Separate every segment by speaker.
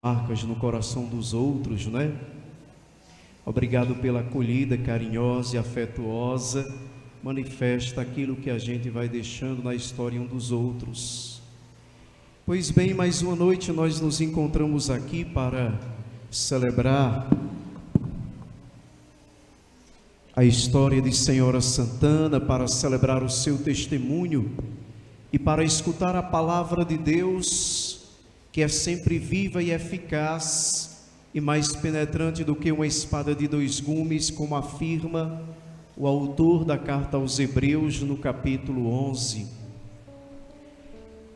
Speaker 1: marcas no coração dos outros, né? Obrigado pela acolhida carinhosa e afetuosa, manifesta aquilo que a gente vai deixando na história um dos outros. Pois bem, mais uma noite nós nos encontramos aqui para celebrar a história de Senhora Santana, para celebrar o seu testemunho e para escutar a palavra de Deus, que é sempre viva e eficaz e mais penetrante do que uma espada de dois gumes, como afirma o autor da carta aos Hebreus no capítulo 11.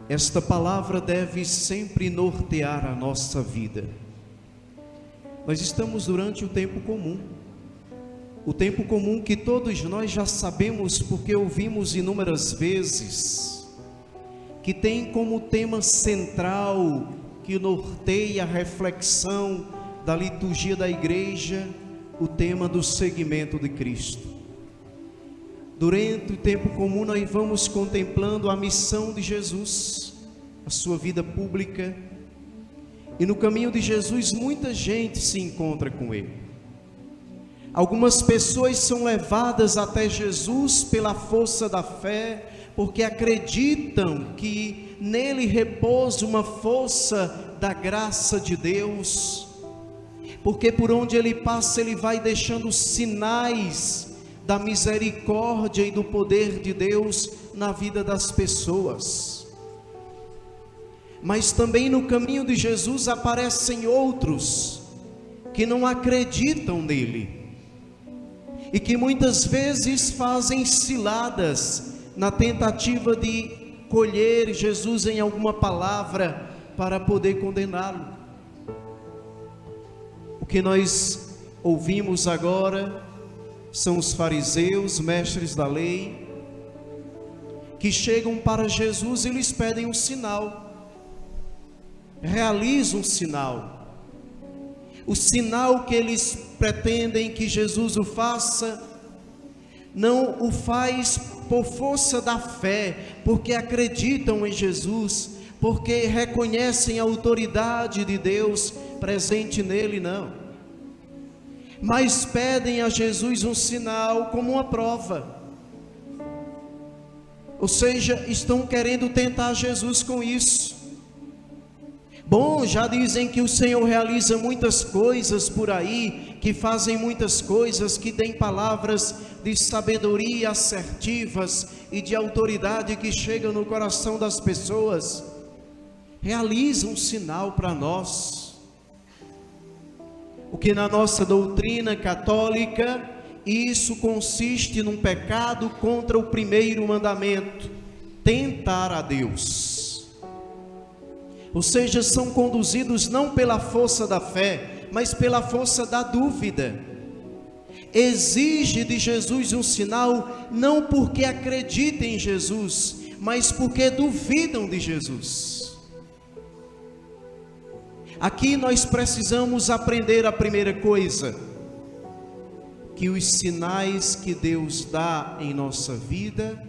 Speaker 1: Esta palavra deve sempre nortear a nossa vida. Nós estamos durante o tempo comum que todos nós já sabemos, porque ouvimos inúmeras vezes, que tem como tema central, que norteia a reflexão da liturgia da igreja, o tema do seguimento de Cristo. Durante o tempo comum nós vamos contemplando a missão de Jesus, a sua vida pública, e no caminho de Jesus muita gente se encontra com Ele. Algumas pessoas são levadas até Jesus pela força da fé, porque acreditam que nele repousa uma força da graça de Deus, porque por onde ele passa ele vai deixando sinais da misericórdia e do poder de Deus na vida das pessoas. Mas também no caminho de Jesus aparecem outros que não acreditam nele e que muitas vezes fazem ciladas na tentativa de colher Jesus em alguma palavra para poder condená-lo. O que nós ouvimos agora são os fariseus, mestres da lei, que chegam para Jesus e lhes pedem um sinal. Realiza um sinal. O sinal que eles pretendem que Jesus o faça, não o faz por força da fé, porque acreditam em Jesus, porque reconhecem a autoridade de Deus presente nele, não. Mas pedem a Jesus um sinal como uma prova. Ou seja, estão querendo tentar Jesus com isso. Bom, já dizem que o Senhor realiza muitas coisas por aí, que fazem muitas coisas, que tem palavras de sabedoria assertivas e de autoridade que chegam no coração das pessoas. Realiza um sinal para nós. O que na nossa doutrina católica, isso consiste num pecado contra o primeiro mandamento, tentar a Deus. Ou seja, são conduzidos não pela força da fé, mas pela força da dúvida. Exige de Jesus um sinal, não porque acreditem em Jesus, mas porque duvidam de Jesus. Aqui nós precisamos aprender a primeira coisa, que os sinais que Deus dá em nossa vida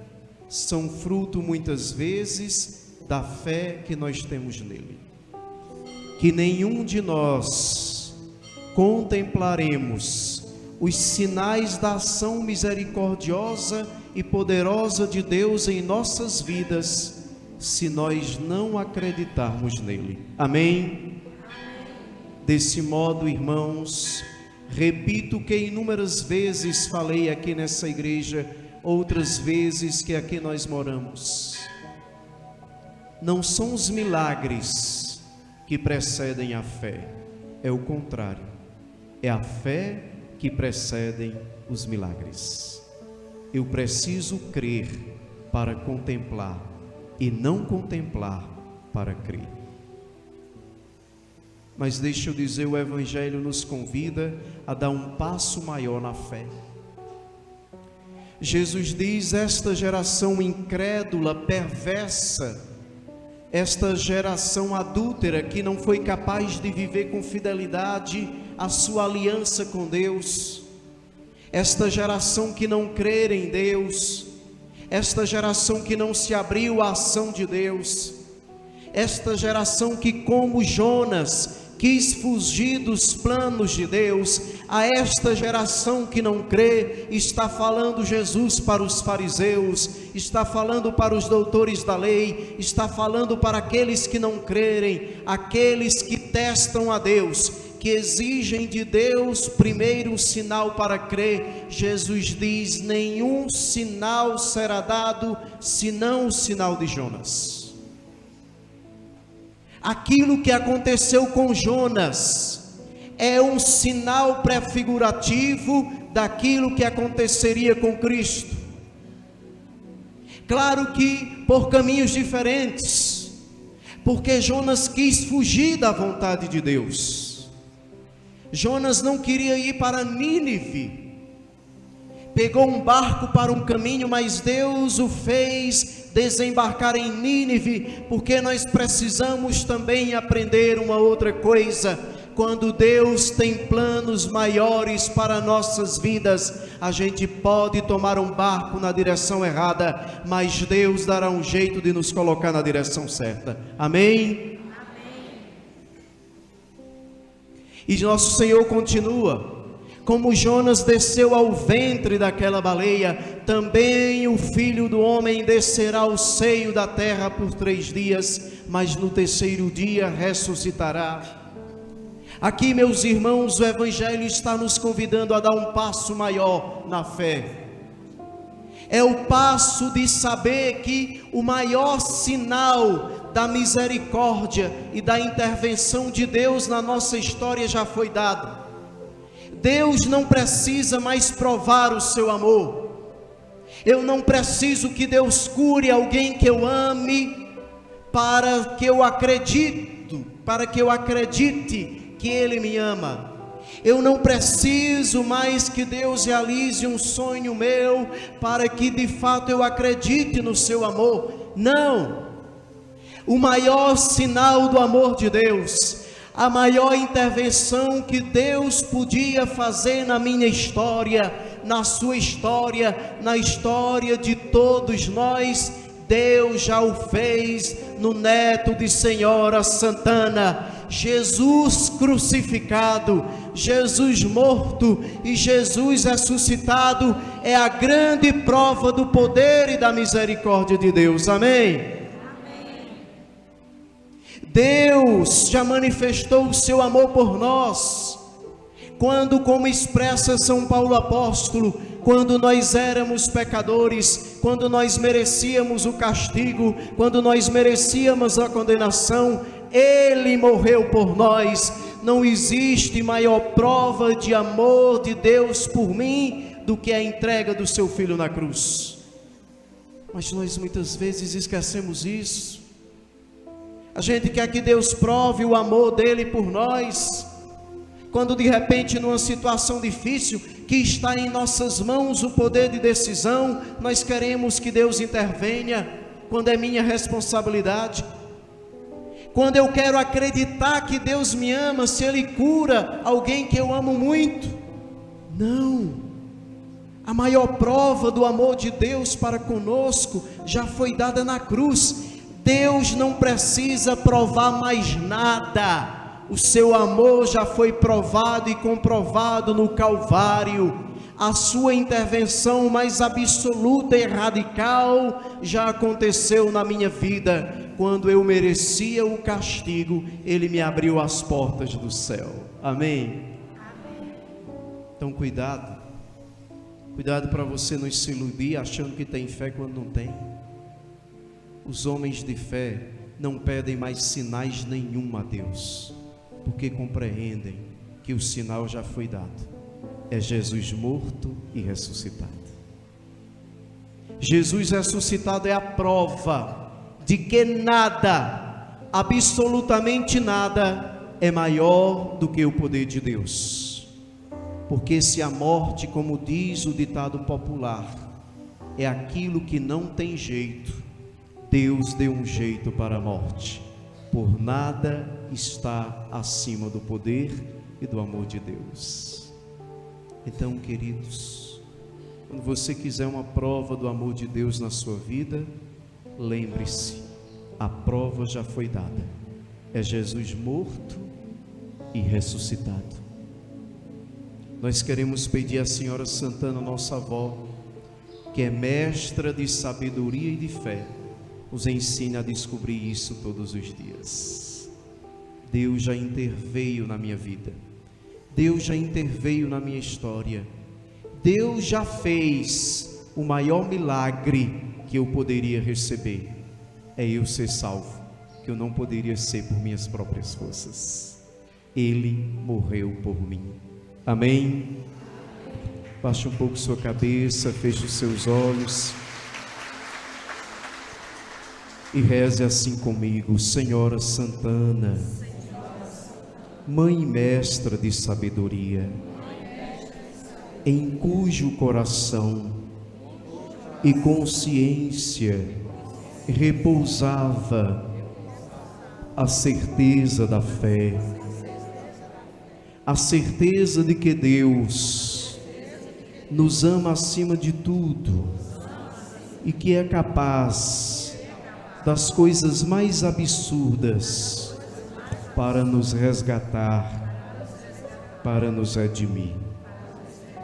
Speaker 1: são fruto muitas vezes da fé que nós temos nele. Que nenhum de nós contemplaremos os sinais da ação misericordiosa e poderosa de Deus em nossas vidas, se nós não acreditarmos nele. Amém? Desse modo, irmãos, repito que inúmeras vezes falei aqui nessa igreja, outras vezes que aqui nós moramos. Não são os milagres que precedem a fé, é o contrário, é a fé que precedem os milagres. Eu preciso crer para contemplar e não contemplar para crer. Mas deixa eu dizer, o Evangelho nos convida a dar um passo maior na fé. Jesus diz: esta geração incrédula, perversa, esta geração adúltera que não foi capaz de viver com fidelidade a sua aliança com Deus, esta geração que não crê em Deus, esta geração que não se abriu à ação de Deus, esta geração que, como Jonas, quis fugir dos planos de Deus. A esta geração que não crê, está falando Jesus para os fariseus, está falando para os doutores da lei, está falando para aqueles que não crerem, aqueles que testam a Deus, que exigem de Deus primeiro um sinal para crer. Jesus diz: nenhum sinal será dado, senão o sinal de Jonas. Aquilo que aconteceu com Jonas é um sinal prefigurativo daquilo que aconteceria com Cristo. Claro que por caminhos diferentes, porque Jonas quis fugir da vontade de Deus. Jonas não queria ir para Nínive, pegou um barco para um caminho, mas Deus o fez desembarcar em Nínive, porque nós precisamos também aprender uma outra coisa. Quando Deus tem planos maiores para nossas vidas, a gente pode tomar um barco na direção errada, mas Deus dará um jeito de nos colocar na direção certa. Amém? E nosso Senhor continua: como Jonas desceu ao ventre daquela baleia, também o Filho do Homem descerá ao seio da terra por 3 dias, mas no terceiro dia ressuscitará. Aqui, meus irmãos, o Evangelho está nos convidando a dar um passo maior na fé. É o passo de saber que o maior sinal da misericórdia e da intervenção de Deus na nossa história já foi dado. Deus não precisa mais provar o seu amor. Eu não preciso que Deus cure alguém que eu ame para que eu acredite que Ele me ama. Eu não preciso mais que Deus realize um sonho meu para que de fato eu acredite no seu amor. Não. O maior sinal do amor de Deus, a maior intervenção que Deus podia fazer na minha história, na sua história, na história de todos nós, Deus já o fez no neto de Senhora Santana. Jesus crucificado, Jesus morto e Jesus ressuscitado é a grande prova do poder e da misericórdia de Deus. Amém? Deus já manifestou o seu amor por nós, quando, como expressa São Paulo apóstolo, quando nós éramos pecadores, quando nós merecíamos o castigo, quando nós merecíamos a condenação, Ele morreu por nós. Não existe maior prova de amor de Deus por mim do que a entrega do seu Filho na cruz. Mas nós muitas vezes esquecemos isso. A gente quer que Deus prove o amor dele por nós, quando de repente numa situação difícil, que está em nossas mãos o poder de decisão, nós queremos que Deus intervenha, quando é minha responsabilidade. Quando eu quero acreditar que Deus me ama, se Ele cura alguém que eu amo muito. Não, a maior prova do amor de Deus para conosco já foi dada na cruz. Deus não precisa provar mais nada, o seu amor já foi provado e comprovado no Calvário. A sua intervenção mais absoluta e radical já aconteceu na minha vida. Quando eu merecia o castigo, Ele me abriu as portas do céu. Amém? Então cuidado para você não se iludir achando que tem fé quando não tem. Os homens de fé não pedem mais sinais nenhum a Deus, porque compreendem que o sinal já foi dado. É Jesus morto e ressuscitado. Jesus ressuscitado é a prova de que nada, absolutamente nada, é maior do que o poder de Deus. Porque se a morte, como diz o ditado popular, é aquilo que não tem jeito, Deus deu um jeito para a morte. Por nada está acima do poder e do amor de Deus. Então, queridos, quando você quiser uma prova do amor de Deus na sua vida, lembre-se, a prova já foi dada. É Jesus morto e ressuscitado. Nós queremos pedir à Senhora Santana, nossa avó, que é mestra de sabedoria e de fé, nos ensine a descobrir isso todos os dias. Deus já interveio na minha vida, Deus já interveio na minha história, Deus já fez o maior milagre que eu poderia receber, é eu ser salvo, que eu não poderia ser por minhas próprias forças. Ele morreu por mim. Amém? Baixe um pouco sua cabeça, feche os seus olhos e reze assim comigo. Senhora Santana, Mãe e Mestra de sabedoria, em cujo coração e consciência repousava a certeza da fé, a certeza de que Deus nos ama acima de tudo e que é capaz das coisas mais absurdas para nos resgatar, para nos redimir.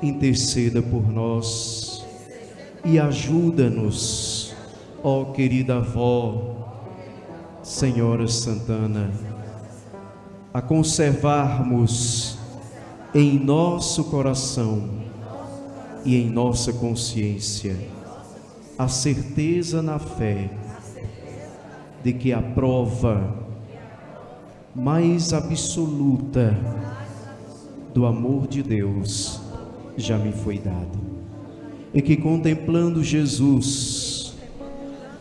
Speaker 1: Interceda por nós e ajuda-nos, ó querida avó, Senhora Santana, a conservarmos em nosso coração e em nossa consciência a certeza na fé de que a prova mais absoluta do amor de Deus já me foi dada, e que contemplando Jesus,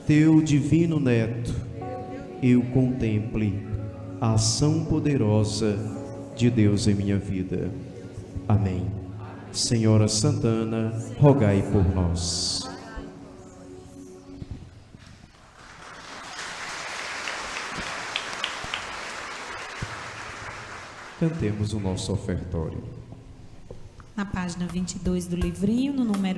Speaker 1: teu divino Neto, eu contemple a ação poderosa de Deus em minha vida. Amém. Senhora Santana, rogai por nós. Cantemos o nosso ofertório.
Speaker 2: Na página 22 do livrinho, no número